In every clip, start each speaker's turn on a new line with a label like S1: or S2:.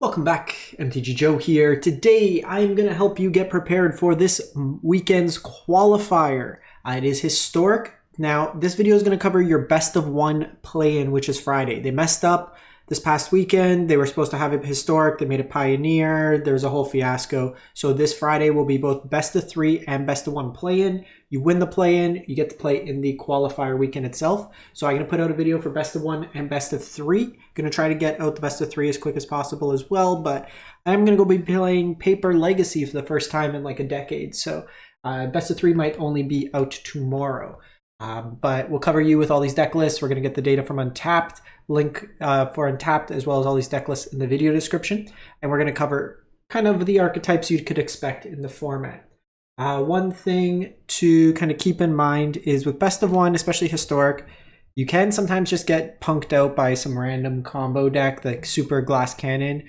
S1: Welcome back, MTG Joe here. Today, I'm going to help you get prepared for this weekend's qualifier. It is historic. Now, this video is going to cover your best of one play-in, which is Friday. They messed up this past weekend. They were supposed to have it historic. They made it pioneer. There was a whole fiasco. So this Friday will be both best of three and best of one play-in. You win the play-in, you get to play in the qualifier weekend itself. So I'm going to put out a video for best of one and best of three. Going to try to get out the best of three as quick as possible as well, but I'm going to go be playing Paper Legacy for the first time in like a decade. So best of three might only be out tomorrow. But we'll cover you with all these deck lists. We're going to get the data from Untapped, link for Untapped, as well as all these deck lists in the video description. And we're going to cover kind of the archetypes you could expect in the format. One thing to kind of keep in mind is with best of one, especially historic, you can sometimes just get punked out by some random combo deck like Super Glass Cannon,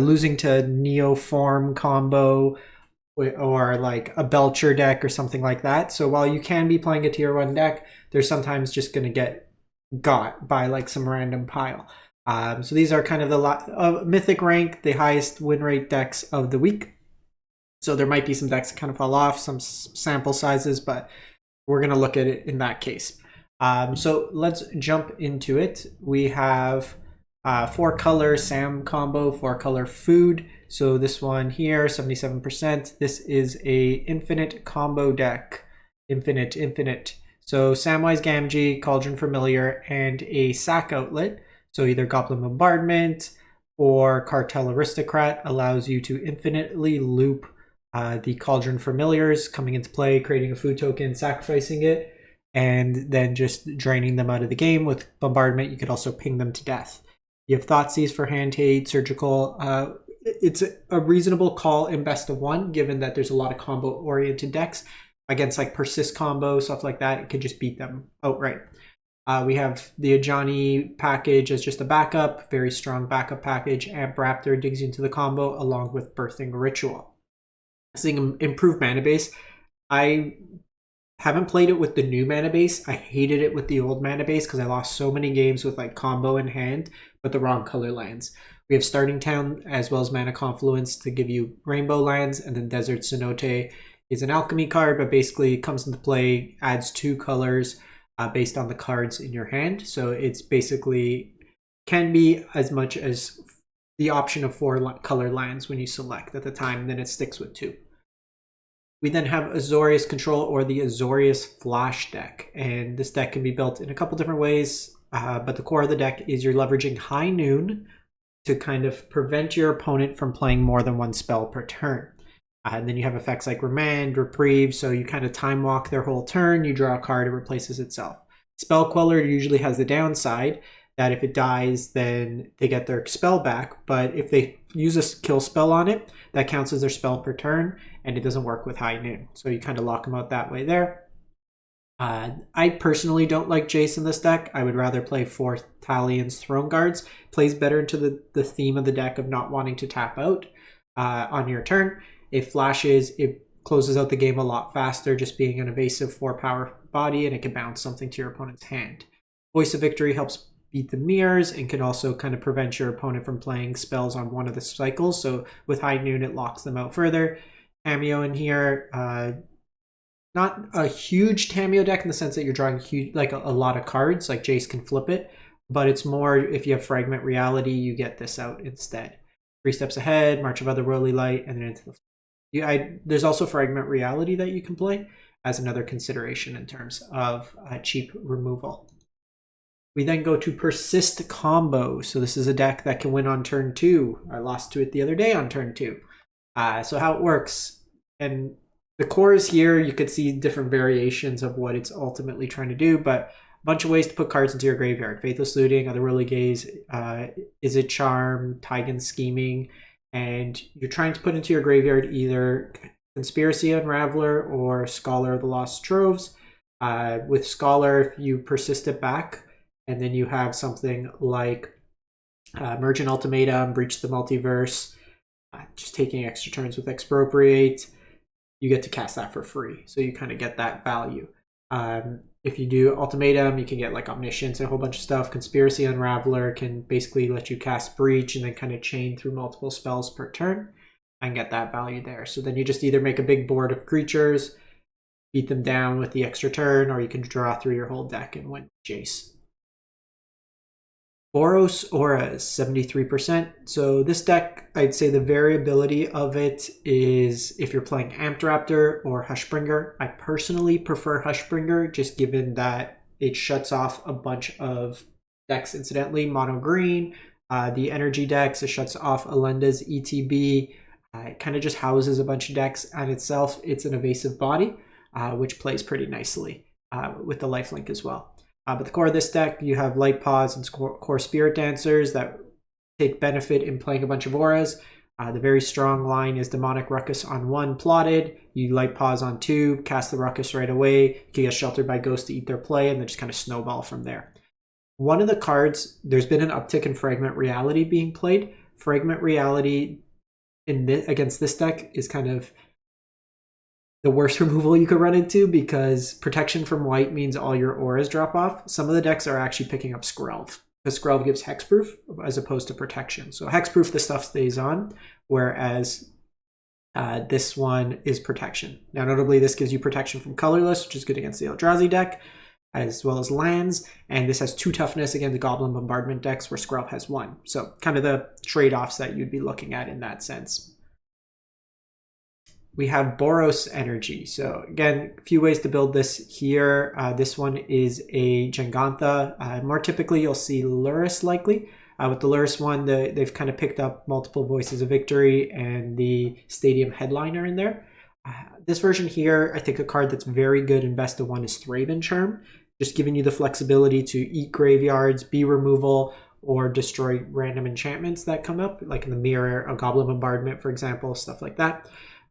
S1: losing to Neoform combo, or like a Belcher deck or something like that. So while you can be playing a tier 1 deck, they're sometimes just going to get got by like some random pile. So these are kind of the mythic rank, the highest win rate decks of the week. So there might be some decks that kind of fall off, some sample sizes, but we're going to look at it in that case. So let's jump into it. We have 4-color Sam combo, 4-color food. So this one here, 77%. This is a infinite combo deck. Infinite. So Samwise Gamgee, Cauldron Familiar, and a sack outlet. So either Goblin Bombardment or Cartel Aristocrat allows you to infinitely loop the Cauldron Familiars coming into play, creating a food token, sacrificing it, and then just draining them out of the game. With Bombardment, you could also ping them to death. You have Thoughtseize for Handhade, Surgical. It's a reasonable call in best of one, given that there's a lot of combo-oriented decks. Against like Persist Combo, stuff like that, it could just beat them outright. We have the Ajani package as just a backup, very strong backup package. Amp Raptor digs into the combo along with Birthing Ritual. Seeing improved mana base. I haven't played it with the new mana base. I hated it with the old mana base because I lost so many games with like combo in hand, but the wrong color lands. We have Starting Town as well as Mana Confluence to give you rainbow lands, and then Desert Cenote is an alchemy card, but basically comes into play, adds 2 colors based on the cards in your hand. So it's basically can be as much as the option of 4 color lands when you select at the time, and then it sticks with 2. We then have Azorius Control, or the Azorius Flash deck, and this deck can be built in a couple different ways, but the core of the deck is you're leveraging High Noon to kind of prevent your opponent from playing more than 1 spell per turn. And then you have effects like Remand, Reprieve, so you kind of time walk their whole turn, you draw a card, it replaces itself. Spell Queller usually has the downside that if it dies, then they get their spell back, but if they use a kill spell on it, that counts as their spell per turn, and it doesn't work with High Noon. So you kind of lock them out that way there. I personally don't like Jace in this deck. I would rather play 4 Talion's Throne Guards. Plays better into the theme of the deck of not wanting to tap out on your turn. It flashes, it closes out the game a lot faster, just being an evasive 4-power body, and it can bounce something to your opponent's hand. Voice of Victory helps beat the mirrors and can also kind of prevent your opponent from playing spells on one of the cycles. So with High Noon, it locks them out further. Cameo in here, not a huge Tameo deck in the sense that you're drawing huge, like a lot of cards, like Jace can flip it, but it's more if you have Fragment Reality, you get this out instead. 3 Steps Ahead, March of Otherworldly Light, and then into the... there's also Fragment Reality that you can play as another consideration in terms of cheap removal. We then go to Persist Combo. So this is a deck that can win on turn 2. I lost to it the other day on turn 2. So how it works, and the core is here. You could see different variations of what it's ultimately trying to do, but a bunch of ways to put cards into your graveyard. Faithless Looting, Otherworldly Gaze, Izzet Charm, Tigan Scheming, and you're trying to put into your graveyard either Conspiracy Unraveler or Scholar of the Lost Troves. With Scholar, if you persist it back, and then you have something like Mergent Ultimatum, Breach the Multiverse, just taking extra turns with Expropriate, you get to cast that for free. So you kind of get that value. if you do Ultimatum, you can get like Omniscience and a whole bunch of stuff. Conspiracy Unraveler can basically let you cast Breach and then kind of chain through multiple spells per turn and get that value there. So then you just either make a big board of creatures, beat them down with the extra turn, or you can draw through your whole deck and win Jace. Boros Auras, 73%. So this deck, I'd say the variability of it is if you're playing Amped Raptor or Hushbringer. I personally prefer Hushbringer, just given that it shuts off a bunch of decks incidentally. Mono green, the energy decks, it shuts off Alenda's ETB. It kind of just houses a bunch of decks on itself. It's an evasive body, which plays pretty nicely with the lifelink as well. But the core of this deck, you have Light Paws and core Spirit Dancers that take benefit in playing a bunch of auras. The very strong line is Demonic Ruckus on 1 plotted. You Light Paws on 2, cast the Ruckus right away. You can get Sheltered by Ghost to eat their play, and then just kind of snowball from there. One of the cards, there's been an uptick in Fragment Reality being played. Fragment Reality against this deck is kind of the worst removal you could run into, because protection from white means all your auras drop off. Some of the decks are actually picking up Skrelv, because Skrelv gives hexproof as opposed to protection. So hexproof, the stuff stays on, whereas this one is protection. Now notably, this gives you protection from colorless, which is good against the Eldrazi deck, as well as lands, and this has 2 toughness against the Goblin Bombardment decks where Skrelv has 1. So kind of the trade-offs that you'd be looking at in that sense. We have Boros Energy. So again, a few ways to build this here. This one is a Jengantha. More typically, you'll see Lurrus likely. With the Lurrus one, they've kind of picked up multiple Voices of Victory and the Stadium Headliner in there. This version here, I think a card that's very good in best of 1 is Thraben Charm, just giving you the flexibility to eat graveyards, be removal, or destroy random enchantments that come up, like in the Mirror, a Goblin Bombardment, for example, stuff like that.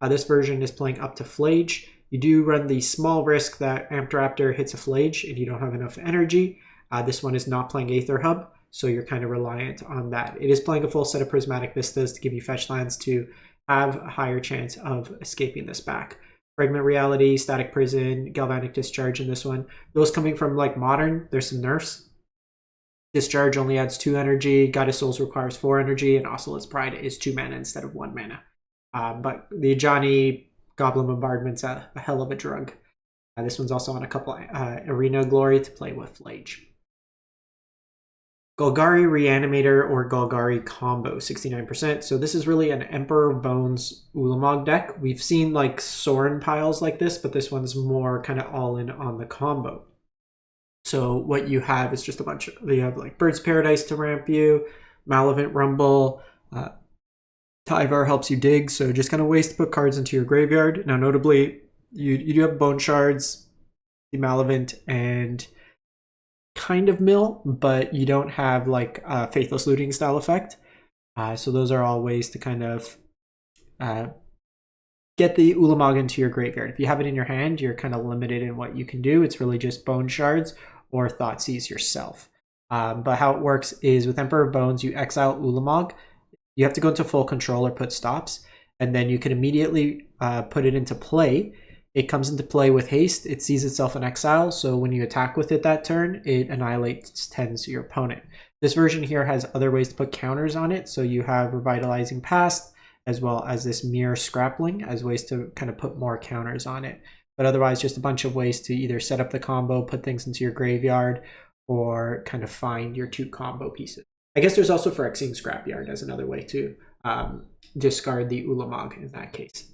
S1: This version is playing up to Flage. You do run the small risk that Amped Raptor hits a Flage and you don't have enough energy. This one is not playing Aether Hub, so you're kind of reliant on that. It is playing a full set of Prismatic Vistas to give you fetch lands to have a higher chance of escaping this back. Fragment Reality, Static Prison, Galvanic Discharge in this one. Those coming from like Modern, there's some nerfs. Discharge only adds 2 energy, Goddess Souls requires 4 energy, and Oscillant's Pride is 2 mana instead of 1 mana. But the Ajani Goblin Bombardment's a hell of a drug. This one's also on a couple Arena Glory to play with Flage. Golgari Reanimator or Golgari Combo, 69%. So this is really an Emperor of Bones Ulamog deck. We've seen like Sorin piles like this, but this one's more kind of all in on the combo. So what you have is just a bunch of, you have like Bird's Paradise to ramp you, Malevolent Rumble, Tyvar helps you dig, so just kind of ways to put cards into your graveyard. Now notably, you do have Bone Shards, the Malevolent, and kind of Mill, but you don't have like a Faithless Looting style effect. So those are all ways to kind of get the Ulamog into your graveyard. If you have it in your hand, you're kind of limited in what you can do. It's really just Bone Shards or Thoughtseize yourself. But how it works is with Emperor of Bones, you exile Ulamog. You have to go into full control or put stops, and then you can immediately put it into play. It comes into play with haste. It sees itself in exile, so when you attack with it that turn, it annihilates 10s to your opponent. This version here has other ways to put counters on it, so you have Revitalizing Past, as well as this Mirror Scrappling as ways to kind of put more counters on it. But otherwise, just a bunch of ways to either set up the combo, put things into your graveyard, or kind of find your 2 combo pieces. I guess there's also Phyrexian Scrapyard as another way to discard the Ulamog in that case.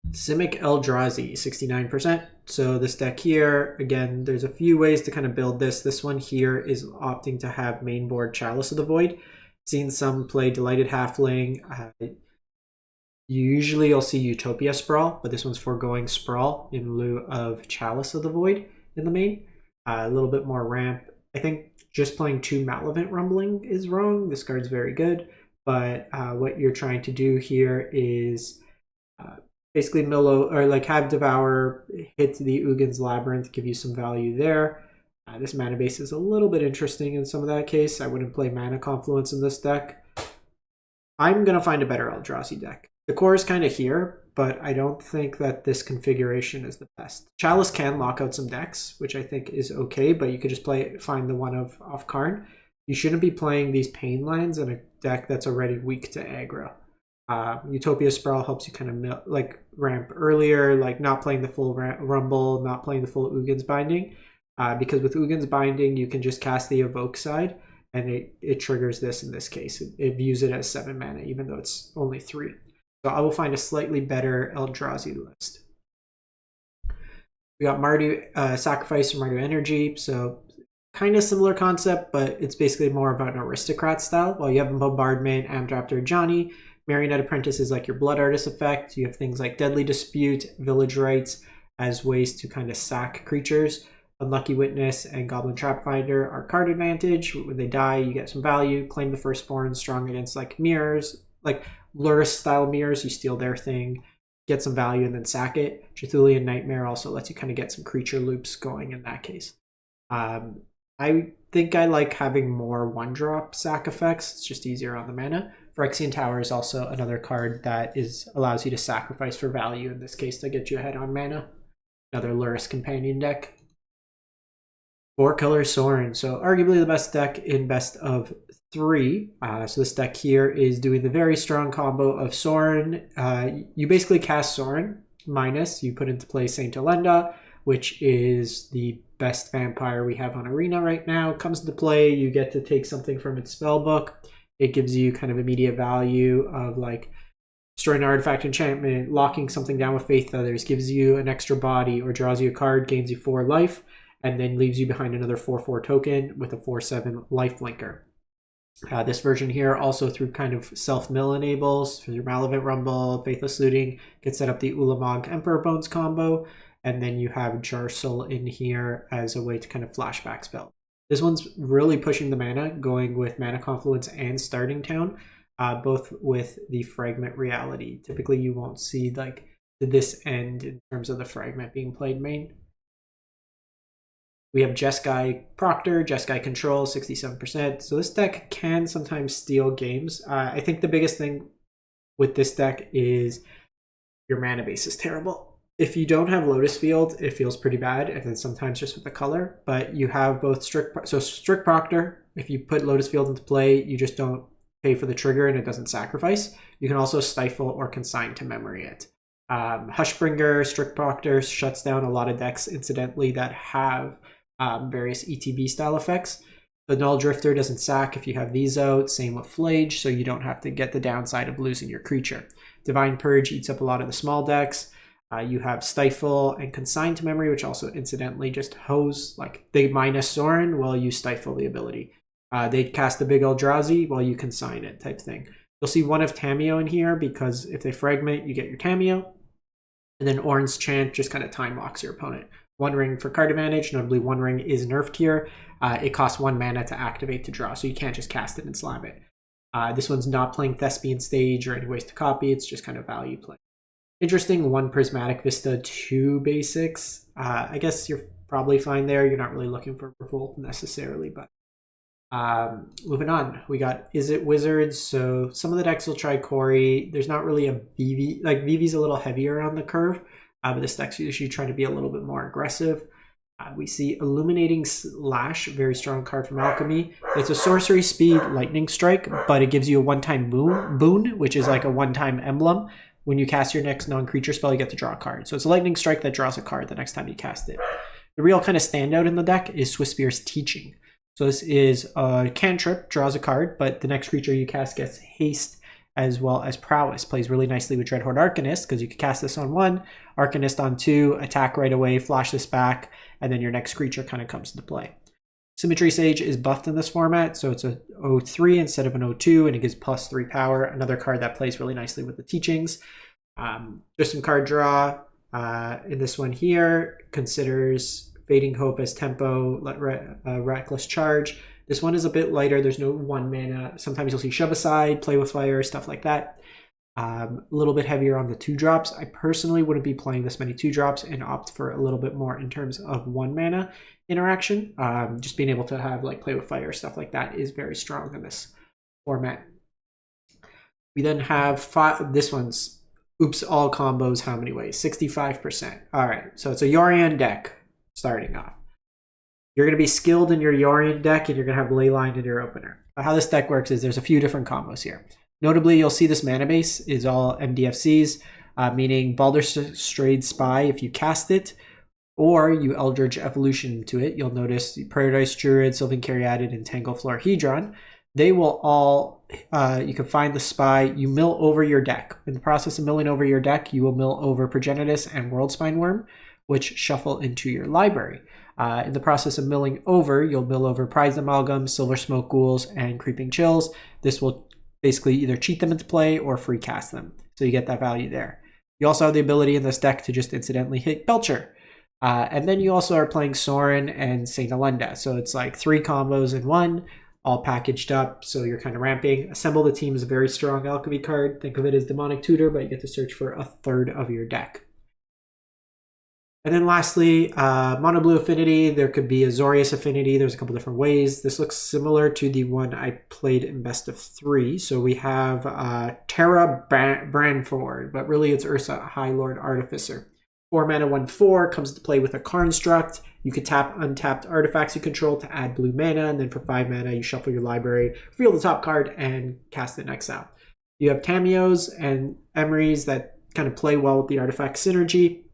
S1: Simic Eldrazi, 69%. So this deck here, again, there's a few ways to kind of build this. This one here is opting to have main board Chalice of the Void. Seen some play Delighted Halfling. Usually you'll see Utopia Sprawl, but this one's foregoing Sprawl in lieu of Chalice of the Void in the main. A little bit more ramp. I think just playing 2 Malevolent Rumbling is wrong. This card's very good, but what you're trying to do here is basically or like have Devour hit the Ugin's Labyrinth, give you some value there. This mana base is a little bit interesting in some of that case. I wouldn't play Mana Confluence in this deck. I'm going to find a better Eldrazi deck. The core is kind of here, but I don't think that this configuration is the best. Chalice can lock out some decks, which I think is okay, but you could just find the one of off Karn. You shouldn't be playing these pain lands in a deck that's already weak to aggro. Utopia Sprawl helps you kind of like ramp earlier, like not playing the full Rumble, not playing the full Ugin's Binding, because with Ugin's Binding you can just cast the Evoke side, and it triggers this in this case. It views it as 7 mana, even though it's only 3. So I will find a slightly better Eldrazi list. We got Mardu Sacrifice and Mardu Energy, so kind of similar concept, but it's basically more of an aristocrat style. While you have Bombardment, Amdraptor, Johnny, Marionette Apprentice is like your Blood Artist effect. You have things like Deadly Dispute, Village Rites as ways to kind of sack creatures. Unlucky Witness and Goblin Trap Finder are card advantage. When they die, you get some value. Claim the Firstborn, strong against like mirrors, like Luris style mirrors. You steal their thing, get some value, and then sack it. Cthulhian Nightmare also lets you kind of get some creature loops going in that case. I think I like having more one-drop sack effects. It's just easier on the mana. Phyrexian Tower is also another card that allows you to sacrifice for value, in this case to get you ahead on mana. Another Luris companion deck. 4-color Sorin, so arguably the best deck in best of 3. So this deck here is doing the very strong combo of Sorin. You basically cast Sorin, minus you put into play Saint Elenda, which is the best vampire we have on Arena right now. Comes into play, you get to take something from its spellbook. It gives you kind of immediate value of like destroying an artifact enchantment, locking something down with Faith Feathers, gives you an extra body, or draws you a card, gains you 4 life, and then leaves you behind another 4/4 token with a 4/7 life linker. This version here also through kind of self-mill enables, through your Malavit Rumble, Faithless Looting, can set up the Ulamog Emperor Bones combo, and then you have Jarsel in here as a way to kind of flashback spell. This one's really pushing the mana, going with Mana Confluence and Starting Town, both with the Fragment Reality. Typically you won't see like this end in terms of the Fragment being played main. We have Jeskai Proctor, Jeskai Control, 67%. So this deck can sometimes steal games. I think the biggest thing with this deck is your mana base is terrible. If you don't have Lotus Field, it feels pretty bad, and then sometimes just with the color. But you have both Strict Proctor. If you put Lotus Field into play, you just don't pay for the trigger and it doesn't sacrifice. You can also Stifle or Consign to Memory it. Hushbringer, Strict Proctor shuts down a lot of decks, incidentally, that have various ETB style effects. The Null Drifter doesn't sack if you have these out, same with Flage, so you don't have to get the downside of losing your creature. Divine Purge eats up a lot of the small decks. You have Stifle and Consign to Memory, which also incidentally just hose, like they minus Sorin while you stifle the ability. They cast a big Eldrazi while you consign it type thing. You'll see one of Tamiyo in here because if they fragment, you get your Tamiyo. And then Orin's Chant just kind of time locks your opponent. One ring for card advantage, notably one ring is nerfed here. It costs 1 mana to activate to draw, so you can't just cast it and slam it. This one's not playing Thespian Stage or any ways to copy, it's just kind of value play. Interesting, 1 Prismatic Vista, 2 basics. I guess you're probably fine there. You're not really looking for Revolt necessarily, but moving on. We got Izzet Wizards, so some of the decks will try Corey. There's not really a VV, like VV's a little heavier on the curve, but this deck's usually trying to be a little bit more aggressive. We see Illuminating Slash, very strong card from Alchemy. It's a sorcery speed lightning strike, but it gives you a one-time boon, which is like a one-time emblem. When you cast your next non-creature spell, you get to draw a card. So it's a lightning strike that draws a card the next time you cast it. The real kind of standout in the deck is Swiftspear's Teaching. So this is a cantrip, draws a card, but the next creature you cast gets haste as well as prowess. Plays really nicely with Dreadhorde Arcanist because you can cast this on 1, Arcanist on 2, attack right away, flash this back, and then your next creature kind of comes into play. Symmetry Sage is buffed in this format, so it's a 0/3 instead of an 0/2, and it gives +3 power. Another card that plays really nicely with the Teachings. Just some card draw. In this one here, considers Fading Hope as tempo, Reckless Charge. This one is a bit lighter. There's no 1 mana. Sometimes you'll see Shove Aside, Play with Fire, stuff like that. A little bit heavier on the 2-drops. I personally wouldn't be playing this many 2-drops and opt for a little bit more in terms of 1 mana interaction. Just being able to have like Play with Fire, stuff like that is very strong in this format. We then have this one's oops all combos how many ways? 65%. All right, so it's a Yorion deck starting off. You're going to be skilled in your Yorion deck, and you're going to have Leyline in your opener. How this deck works is there's a few different combos here. Notably, you'll see this mana base is all MDFCs, meaning Baldur's Strayed Spy if you cast it, or you Eldritch Evolution into it. You'll notice Paradise Druid, Sylvan Caryatid, and Tangleflora Hedron. They will all, you can find the Spy, you mill over your deck. In the process of milling over your deck, you will mill over Progenitus and Worldspine Worm, which shuffle into your library. In the process of milling over, you'll mill over Prized Amalgam, Silver Smoke Ghouls, and Creeping Chills. This will basically either cheat them into play or free cast them. So you get that value there. You also have the ability in this deck to just incidentally hit Belcher. And then you also are playing Sorin and Saint Alenda. So it's like 3 combos in one, all packaged up. So you're kind of ramping. Assemble the Team is a very strong alchemy card. Think of it as Demonic Tutor, but you get to search for a third of your deck. And then lastly, Mono Blue Affinity. There could be Azorius Affinity. There's a couple different ways. This looks similar to the one I played in Best of 3. So we have Terra Branford, but really it's Urza High Lord Artificer. 4 mana, 1/4, comes to play with a Construct. You could tap untapped artifacts you control to add blue mana, and then for 5 mana, you shuffle your library, reveal the top card, and cast it next out. You have Tamios and Emerys that kind of play well with the artifact synergy.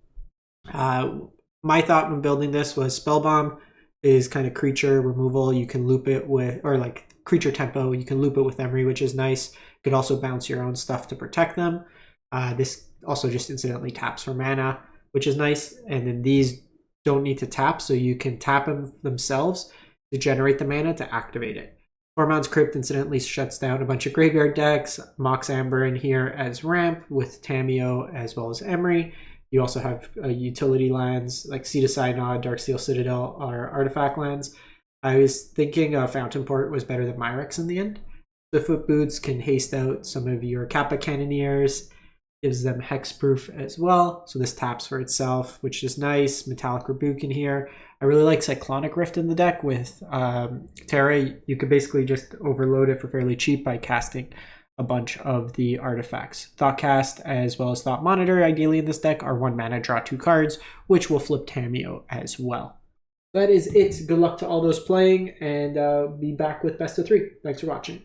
S1: My thought when building this was Spellbomb is kind of creature removal. You can loop it with, or like creature tempo, you can loop it with Emery, which is nice. You could also bounce your own stuff to protect them. This also just incidentally taps for mana, which is nice. And then these don't need to tap, so you can tap them themselves to generate the mana to activate it. Tormod's Crypt incidentally shuts down a bunch of graveyard decks. Mox Amber in here as ramp with Tameo as well as Emery. You also have utility lands like Seed of Synod, Darksteel Citadel are artifact lands. I was thinking Fountain Port was better than Myrex in the end. The Foot Boots can haste out some of your Kappa Cannoneers, gives them hexproof as well. So this taps for itself, which is nice. Metallic Rebuke in here. I really like Cyclonic Rift in the deck with Terra. You could basically just overload it for fairly cheap by casting a bunch of the artifacts. Thoughtcast as well as Thought Monitor, ideally in this deck, are 1 mana, draw 2 cards, which will flip Tameo as well. That is it. Good luck to all those playing, and be back with Best of 3. Thanks for watching.